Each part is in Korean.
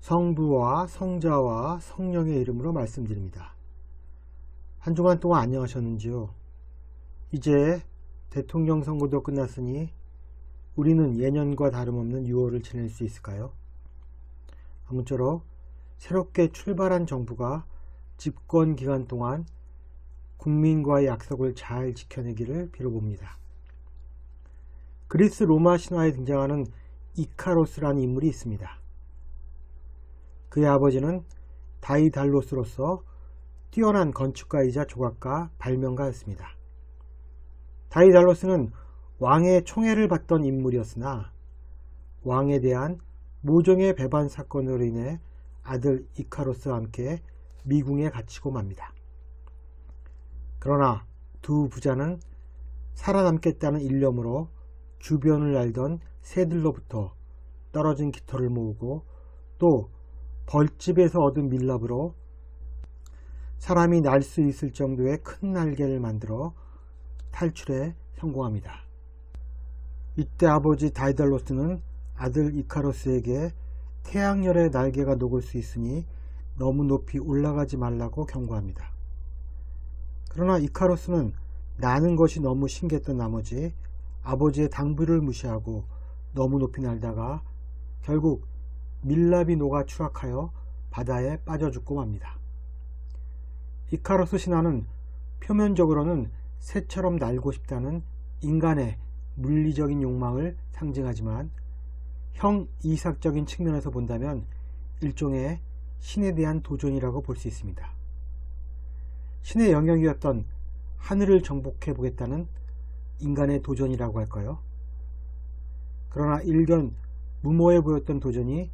성부와 성자와 성령의 이름으로 말씀드립니다. 한 주간 동안 안녕하셨는지요? 이제 대통령 선거도 끝났으니 우리는 예년과 다름없는 6월을 지낼 수 있을까요? 아무쪼록 새롭게 출발한 정부가 집권 기간 동안 국민과의 약속을 잘 지켜내기를 빌어봅니다. 그리스 로마 신화에 등장하는 이카로스라는 인물이 있습니다. 그의 아버지는 다이달로스로서 뛰어난 건축가이자 조각가, 발명가였습니다. 다이달로스는 왕의 총애를 받던 인물이었으나 왕에 대한 모종의 배반 사건으로 인해 아들 이카로스와 함께 미궁에 갇히고 맙니다. 그러나 두 부자는 살아남겠다는 일념으로 주변을 알던 새들로부터 떨어진 깃털을 모으고 또 벌집에서 얻은 밀랍으로 사람이 날 수 있을 정도의 큰 날개를 만들어 탈출에 성공합니다. 이때 아버지 다이달로스는 아들 이카로스에게 태양열의 날개가 녹을 수 있으니 너무 높이 올라가지 말라고 경고합니다. 그러나 이카로스는 나는 것이 너무 신기했던 나머지 아버지의 당부를 무시하고 너무 높이 날다가 결국 밀랍이 녹아 추락하여 바다에 빠져 죽고 맙니다. 이카로스 신화는 표면적으로는 새처럼 날고 싶다는 인간의 물리적인 욕망을 상징하지만 형이삭적인 측면에서 본다면 일종의 신에 대한 도전이라고 볼 수 있습니다. 신의 영역이었던 하늘을 정복해 보겠다는 인간의 도전이라고 할까요? 그러나 일견 무모해 보였던 도전이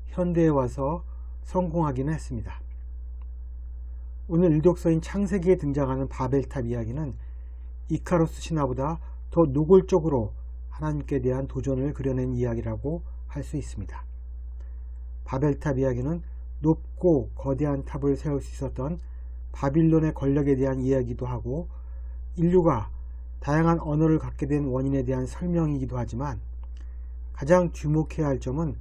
현대에 와서 성공하기는 했습니다. 오늘 일독서인 창세기에 등장하는 바벨탑 이야기는 이카로스 신화보다 더 노골적으로 하나님께 대한 도전을 그려낸 이야기라고 할 수 있습니다. 바벨탑 이야기는 높고 거대한 탑을 세울 수 있었던 바빌론의 권력에 대한 이야기도 하고 인류가 다양한 언어를 갖게 된 원인에 대한 설명이기도 하지만 가장 주목해야 할 점은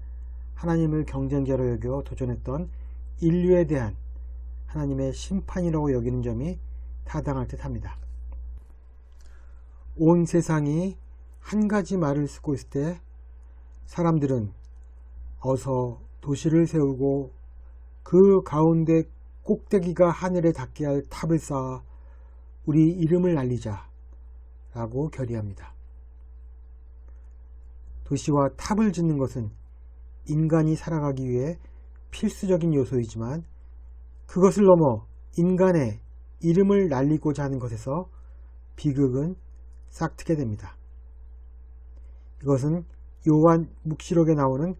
하나님을 경쟁자로 여겨 도전했던 인류에 대한 하나님의 심판이라고 여기는 점이 타당할 듯합니다. 온 세상이 한 가지 말을 쓰고 있을 때 사람들은 어서 도시를 세우고 그 가운데 꼭대기가 하늘에 닿게 할 탑을 쌓아 우리 이름을 알리자 라고 결의합니다. 도시와 탑을 짓는 것은 인간이 살아가기 위해 필수적인 요소이지만 그것을 넘어 인간의 이름을 날리고자 하는 것에서 비극은 싹트게 됩니다. 이것은 요한 묵시록에 나오는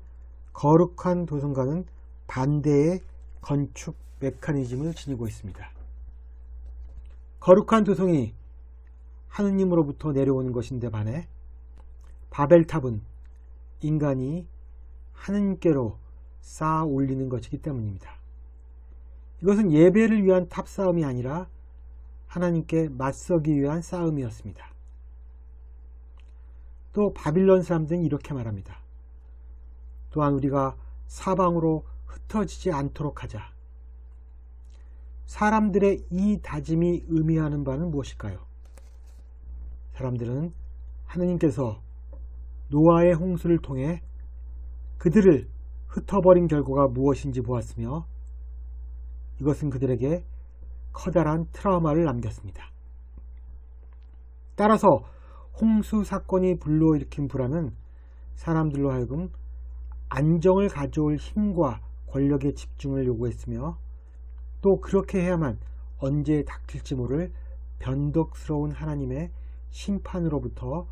거룩한 도성과는 반대의 건축 메커니즘을 지니고 있습니다. 거룩한 도성이 하느님으로부터 내려오는 것인데 반해 바벨탑은 인간이 하느님께로 쌓아 올리는 것이기 때문입니다. 이것은 예배를 위한 탑 싸움이 아니라 하나님께 맞서기 위한 싸움이었습니다. 또 바빌론 사람들은 이렇게 말합니다. 또한 우리가 사방으로 흩어지지 않도록 하자. 사람들의 이 다짐이 의미하는 바는 무엇일까요? 사람들은 하느님께서 노아의 홍수를 통해 그들을 흩어버린 결과가 무엇인지 보았으며 이것은 그들에게 커다란 트라우마를 남겼습니다. 따라서 홍수 사건이 불러일으킨 불안은 사람들로 하여금 안정을 가져올 힘과 권력의 집중을 요구했으며 또 그렇게 해야만 언제 닥칠지 모를 변덕스러운 하나님의 심판으로부터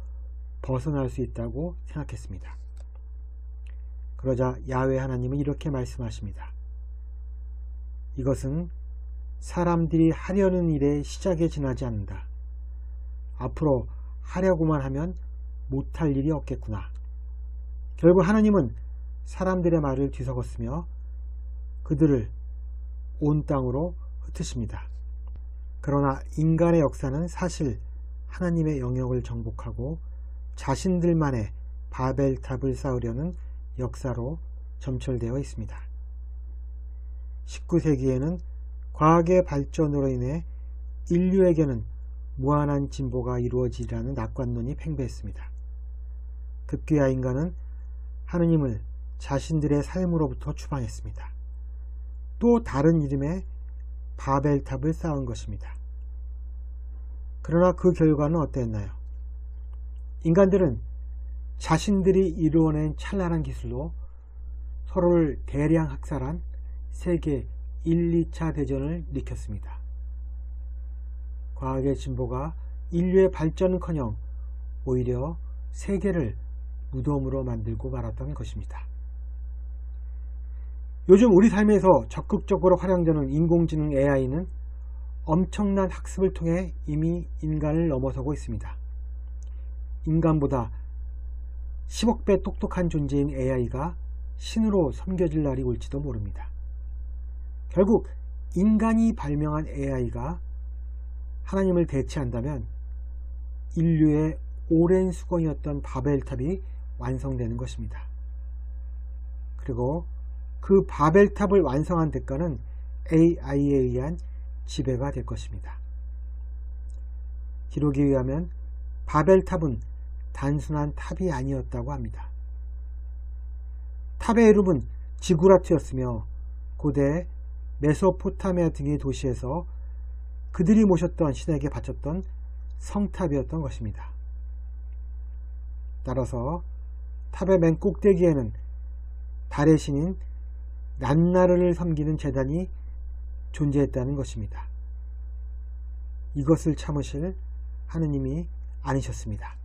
벗어날 수 있다고 생각했습니다. 그러자 야훼 하나님은 이렇게 말씀하십니다. 이것은 사람들이 하려는 일의 시작에 지나지 않는다. 앞으로 하려고만 하면 못할 일이 없겠구나. 결국 하나님은 사람들의 말을 뒤섞었으며 그들을 온 땅으로 흩으십니다. 그러나 인간의 역사는 사실 하나님의 영역을 정복하고 자신들만의 바벨탑을 쌓으려는 역사로 점철되어 있습니다. 19세기에는 과학의 발전으로 인해 인류에게는 무한한 진보가 이루어지리라는 낙관론이 팽배했습니다. 급기야 인간은 하느님을 자신들의 삶으로부터 추방했습니다. 또 다른 이름의 바벨탑을 쌓은 것입니다. 그러나 그 결과는 어땠나요? 인간들은 자신들이 이루어낸 찬란한 기술로 서로를 대량 학살한 세계 1, 2차 대전을 일으켰습니다. 과학의 진보가 인류의 발전은커녕 오히려 세계를 무덤으로 만들고 말았던 것입니다. 요즘 우리 삶에서 적극적으로 활용되는 인공지능 AI는 엄청난 학습을 통해 이미 인간을 넘어서고 있습니다. 인간보다 10억 배 똑똑한 존재인 AI가 신으로 섬겨질 날이 올지도 모릅니다. 결국 인간이 발명한 AI가 하나님을 대체한다면 인류의 오랜 수건이었던 바벨탑이 완성되는 것입니다. 그리고 그 바벨탑을 완성한 대가는 AI에 의한 지배가 될 것입니다. 기록에 의하면 바벨탑은 단순한 탑이 아니었다고 합니다. 탑의 이름은 지구라트였으며 고대 메소포타미아 등의 도시에서 그들이 모셨던 신에게 바쳤던 성탑이었던 것입니다. 따라서 탑의 맨 꼭대기에는 달의 신인 난나르를 섬기는 제단이 존재했다는 것입니다. 이것을 참으실 하느님이 아니셨습니다.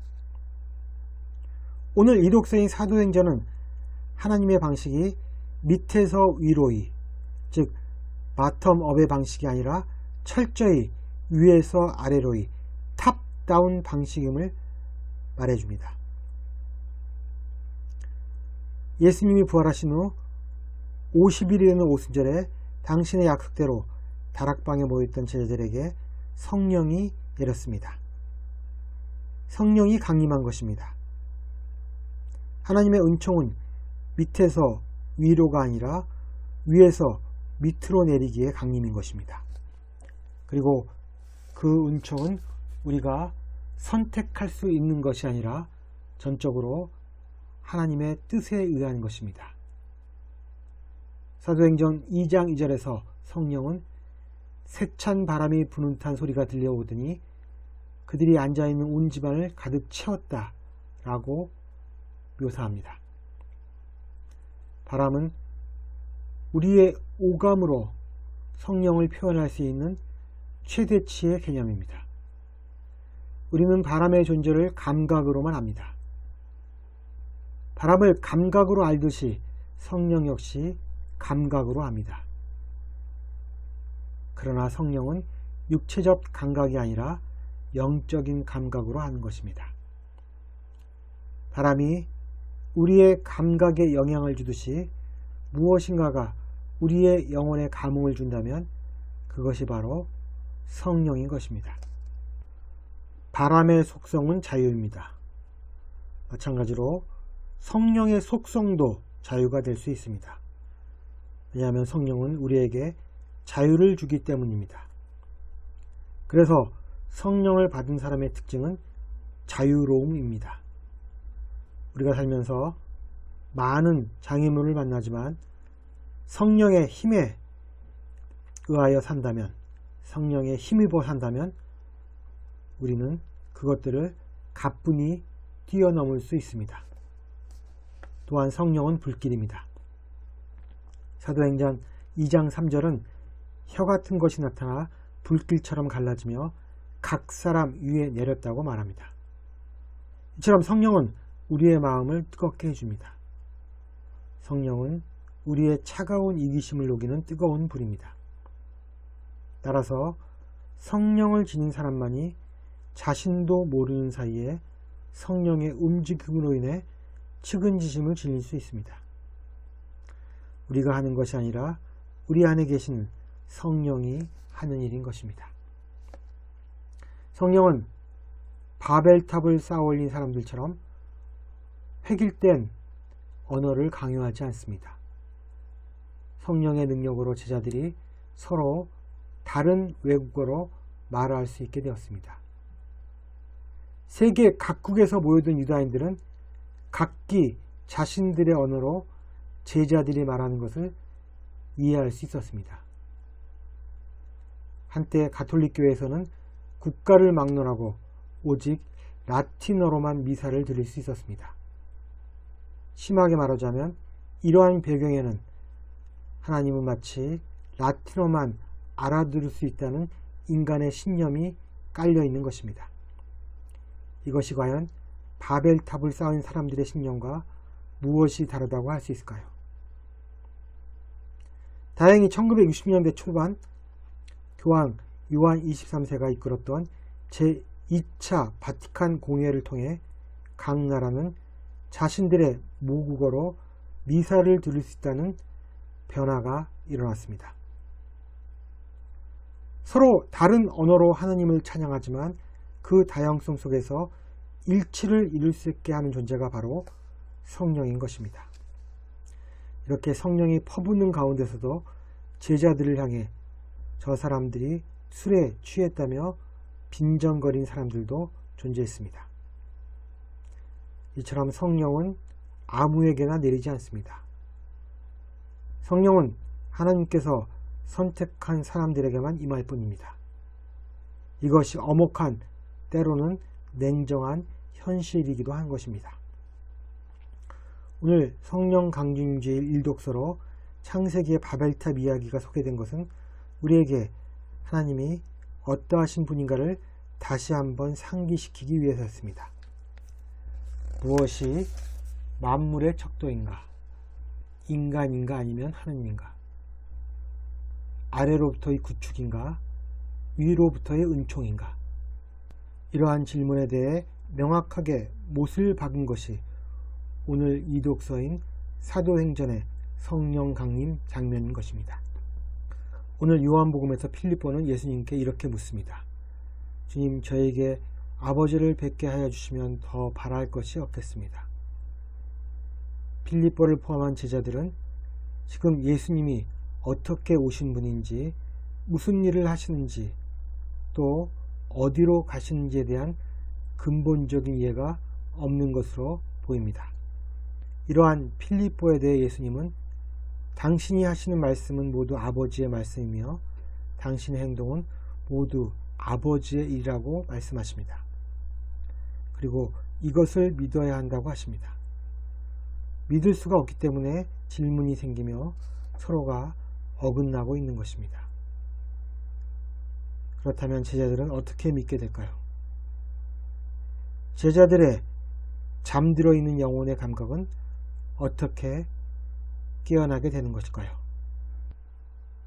오늘 이 독서인 사도행전은 하나님의 방식이 밑에서 위로이, 즉 바텀업의 방식이 아니라 철저히 위에서 아래로이, 탑다운 방식임을 말해줍니다. 예수님이 부활하신 후 50일이 되는 오순절에 당신의 약속대로 다락방에 모였던 제자들에게 성령이 내렸습니다. 성령이 강림한 것입니다. 하나님의 은총은 밑에서 위로가 아니라 위에서 밑으로 내리기에 강림인 것입니다. 그리고 그 은총은 우리가 선택할 수 있는 것이 아니라 전적으로 하나님의 뜻에 의한 것입니다. 사도행전 2장 2절에서 성령은 세찬 바람이 부는 듯한 소리가 들려오더니 그들이 앉아있는 온 집안을 가득 채웠다 라고 묘사합니다. 바람은 우리의 오감으로 성령을 표현할 수 있는 최대치의 개념입니다. 우리는 바람의 존재를 감각으로만 압니다. 바람을 감각으로 알듯이 성령 역시 감각으로 압니다. 그러나 성령은 육체적 감각이 아니라 영적인 감각으로 하는 것입니다. 바람이 우리의 감각에 영향을 주듯이 무엇인가가 우리의 영혼에 감흥을 준다면 그것이 바로 성령인 것입니다. 바람의 속성은 자유입니다. 마찬가지로 성령의 속성도 자유가 될 수 있습니다. 왜냐하면 성령은 우리에게 자유를 주기 때문입니다. 그래서 성령을 받은 사람의 특징은 자유로움입니다. 우리가 살면서 많은 장애물을 만나지만 성령의 힘에 의하여 산다면, 성령에 힘입어 산다면 우리는 그것들을 가뿐히 뛰어넘을 수 있습니다. 또한 성령은 불길입니다. 사도행전 2장 3절은 혀 같은 것이 나타나 불길처럼 갈라지며 각 사람 위에 내렸다고 말합니다. 이처럼 성령은 우리의 마음을 뜨겁게 해줍니다. 성령은 우리의 차가운 이기심을 녹이는 뜨거운 불입니다. 따라서 성령을 지닌 사람만이 자신도 모르는 사이에 성령의 움직임으로 인해 측은지심을 지닐 수 있습니다. 우리가 하는 것이 아니라 우리 안에 계신 성령이 하는 일인 것입니다. 성령은 바벨탑을 쌓아 올린 사람들처럼 획일된 언어를 강요하지 않습니다. 성령의 능력으로 제자들이 서로 다른 외국어로 말할 수 있게 되었습니다. 세계 각국에서 모여든 유다인들은 각기 자신들의 언어로 제자들이 말하는 것을 이해할 수 있었습니다. 한때 가톨릭 교회에서는 국가를 막론하고 오직 라틴어로만 미사를 드릴 수 있었습니다. 심하게 말하자면 이러한 배경에는 하나님은 마치 라틴어만 알아들을 수 있다는 인간의 신념이 깔려 있는 것입니다. 이것이 과연 바벨탑을 쌓은 사람들의 신념과 무엇이 다르다고 할 수 있을까요? 다행히 1960년대 초반 교황 요한 23세가 이끌었던 제2차 바티칸 공회를 통해 각 나라는 자신들의 모국어로 미사를 드릴 수 있다는 변화가 일어났습니다. 서로 다른 언어로 하나님을 찬양하지만 그 다양성 속에서 일치를 이룰 수 있게 하는 존재가 바로 성령인 것입니다. 이렇게 성령이 퍼붓는 가운데서도 제자들을 향해 저 사람들이 술에 취했다며 빈정거린 사람들도 존재했습니다. 이처럼 성령은 아무에게나 내리지 않습니다. 성령은 하나님께서 선택한 사람들에게만 임할 뿐입니다. 이것이 엄혹한, 때로는 냉정한 현실이기도 한 것입니다. 오늘 성령 강림주일 일독서로 창세기의 바벨탑 이야기가 소개된 것은 우리에게 하나님이 어떠하신 분인가를 다시 한번 상기시키기 위해서였습니다. 무엇이 만물의 척도인가? 인간인가 아니면 하느님인가? 아래로부터의 구축인가? 위로부터의 은총인가? 이러한 질문에 대해 명확하게 못을 박은 것이 오늘 이 독서인 사도행전의 성령 강림 장면인 것입니다. 오늘 요한복음에서 필립보는 예수님께 이렇게 묻습니다. 주님, 저에게 아버지를 뵙게 하여 주시면 더 바랄 것이 없겠습니다. 필립보를 포함한 제자들은 지금 예수님이 어떻게 오신 분인지, 무슨 일을 하시는지, 또 어디로 가시는지에 대한 근본적인 이해가 없는 것으로 보입니다. 이러한 필립보에 대해 예수님은 당신이 하시는 말씀은 모두 아버지의 말씀이며 당신의 행동은 모두 아버지의 일이라고 말씀하십니다. 그리고 이것을 믿어야 한다고 하십니다. 믿을 수가 없기 때문에 질문이 생기며 서로가 어긋나고 있는 것입니다. 그렇다면 제자들은 어떻게 믿게 될까요? 제자들의 잠들어 있는 영혼의 감각은 어떻게 깨어나게 되는 것일까요?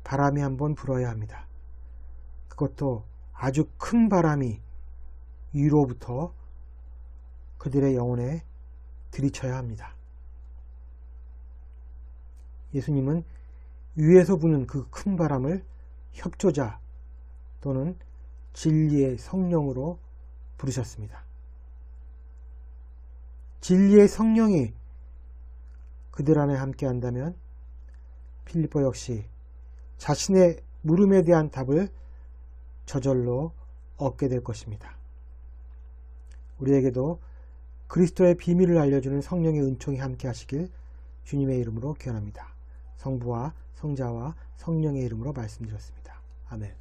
바람이 한번 불어야 합니다. 그것도 아주 큰 바람이 위로부터 그들의 영혼에 들이쳐야 합니다. 예수님은 위에서 부는 그 큰 바람을 협조자 또는 진리의 성령으로 부르셨습니다. 진리의 성령이 그들 안에 함께 한다면 필립보 역시 자신의 물음에 대한 답을 저절로 얻게 될 것입니다. 우리에게도 그리스도의 비밀을 알려주는 성령의 은총이 함께 하시길 주님의 이름으로 기원합니다. 성부와 성자와 성령의 이름으로 말씀드렸습니다. 아멘.